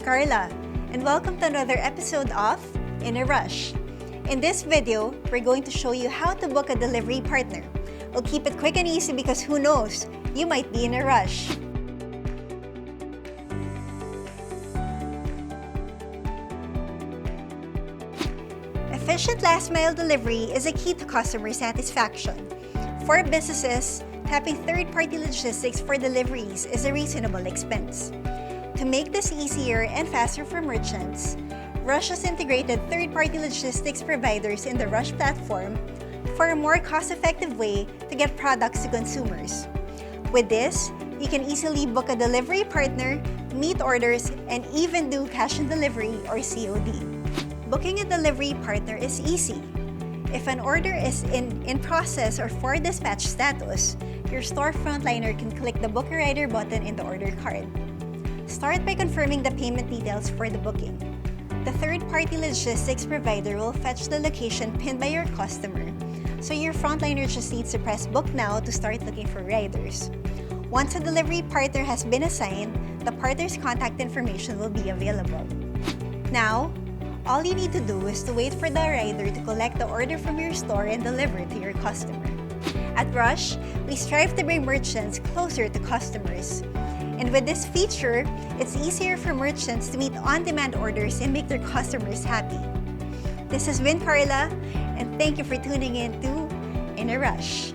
Carla, and welcome to another episode of In a Rush. In this video, we're going to show you how to book a delivery partner. We'll keep it quick and easy because who knows, you might be in a rush. Efficient last-mile delivery is a key to customer satisfaction. For businesses, tapping third-party logistics for deliveries is a reasonable expense. To make this easier and faster for merchants, Rush has integrated third-party logistics providers in the Rush platform for a more cost-effective way to get products to consumers. With this, you can easily book a delivery partner, meet orders, and even do cash on delivery or COD. Booking a delivery partner is easy. If an order is in process or for dispatch status, your store frontliner can click the Book a Rider button in the order card. Start by confirming the payment details for the booking. The third-party logistics provider will fetch the location pinned by your customer, so your frontliner just needs to press Book Now to start looking for riders. Once a delivery partner has been assigned, the partner's contact information will be available. Now, all you need to do is to wait for the rider to collect the order from your store and deliver it to your customer. At Rush, we strive to bring merchants closer to customers. And with this feature, it's easier for merchants to meet on-demand orders and make their customers happy. This has been Carla, and thank you for tuning in to In a Rush.